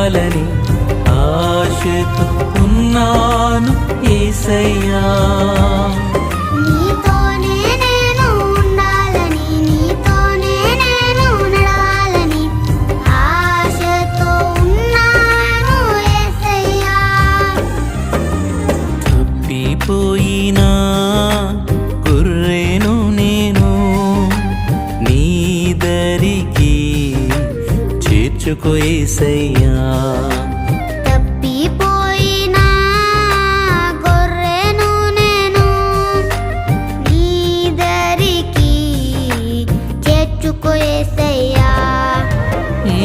చేరాలని ఆశతో ఉన్నాను యేసయ్యా. నీతోనే నేను ఉండాలని, నీతోనే నేను నడవాలని ఆశతో ఉన్నాను యేసయ్యా. తప్పిపోయినా గొర్రెను నేను, నీ దరికి చేర్చుకో యేసయ్యా.